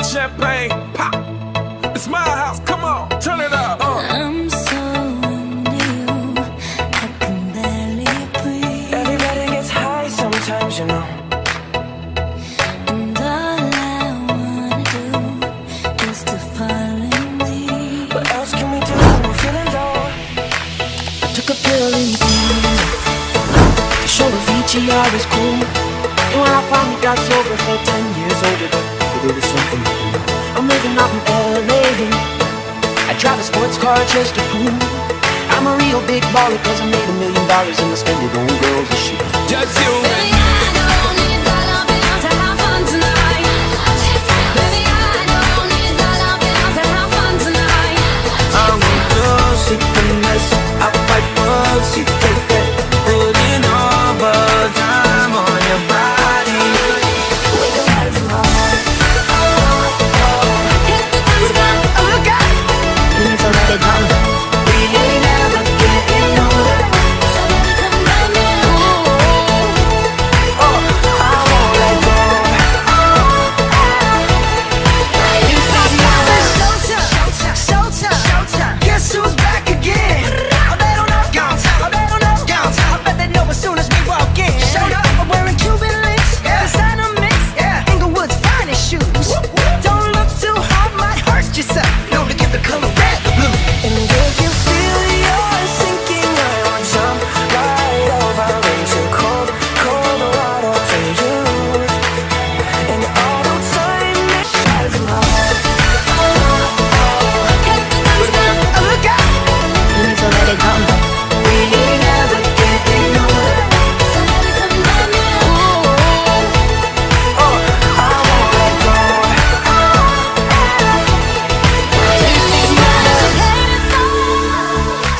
champagne, pop. It's my house, come on, turn it up. I'm so into you, I can barely breathe. Everybody gets high sometimes, you know. And all I wanna do is to fall in deep. What else can we do when we're feeling low? I took a pill in June to show Avicii I was cool. And when I finally got sober, felt 10 years older, but there was something new. I'm living out in LA. I drive a sports car just to prove I'm a real big baller, cause I made $1 million and I spend it on girls and shit. Just you and Baby, I don't need dollar bills to have fun tonight. Baby, I don't need dollar bills to have fun tonight. I'm real sick finesse, I fight pussy, take that, putting overtime on your body. We can ride from home. Hit the dance floor, oh look out. You need to let it go. We ain't ever getting older. So baby, come round me. Oh, I won't let go. Showtime. Guess who's back again? Oh, they don't know. Oh, they don't know. I bet they know as soon as we walk in. Showed up, I'm wearing Cuban links, designer mix, Inglewood's finest shoes. Don't look too hard, might hurt yourself. Know to get the color red, the blue. And if you feel you're sinking, I will jump right over into cold, cold water for you. And all the time it's right from home. Hit the dance floor, oh look out. You need to let it go. We ain't ever getting older. So baby, come round me. Oh, I won't let go.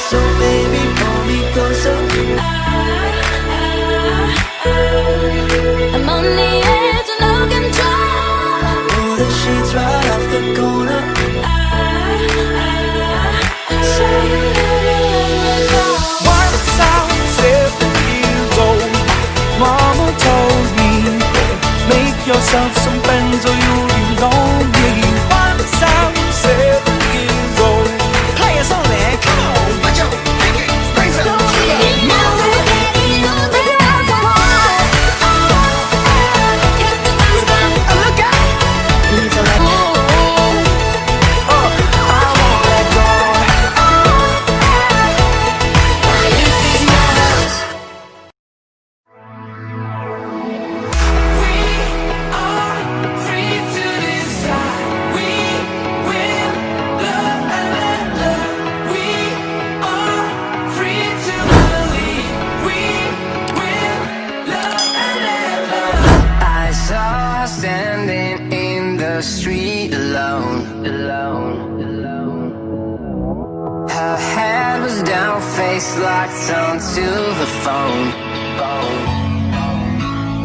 So baby, pull me closer. I'm on the edge of no control. Pull the sheets right off the corner. Once I was 7 years old, Mama told me, make yourself some friends or you'll be lonely. Once I was 7 years old. Players only, come on, put your pinky rings up to the Now we're getting older. Hit the dance floor, oh look out. You need to let it. Oh, I won't let go. I saw her standing in the street alone. Her head was down, face locked onto the phone.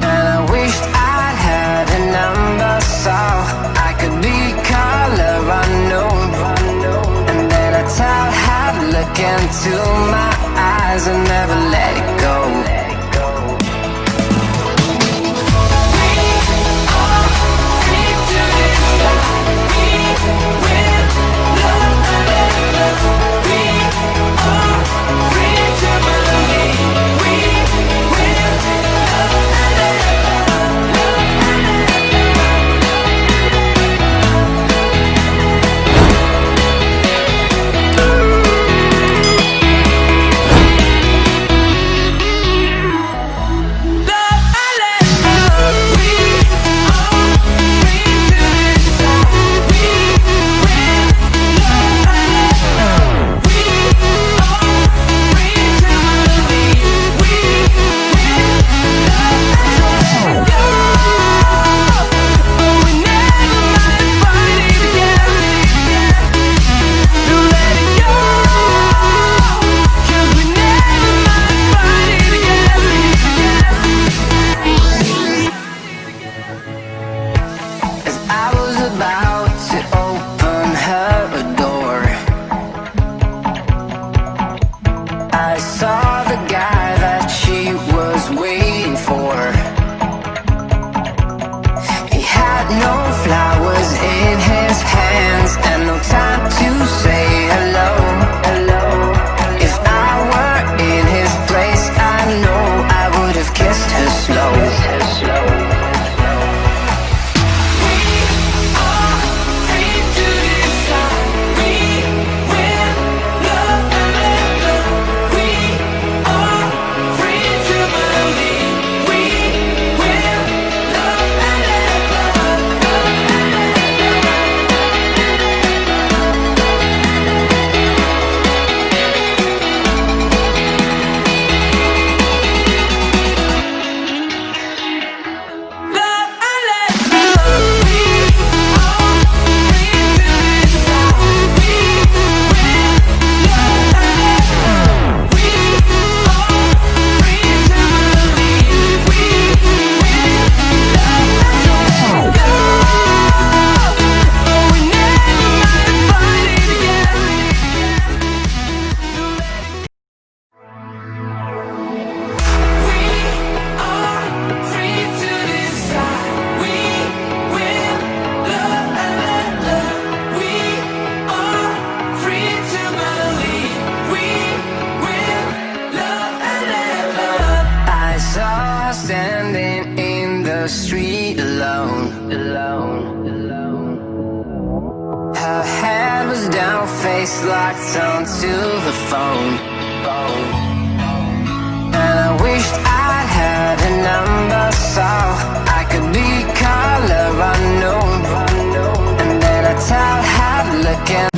And I wished I'd had a number so I could be color unknown. And then I tell her to look into my eyes and never let it go. face locked onto the phone. And I wished I'd had a number so I could be color unknown. And then I tell how to look in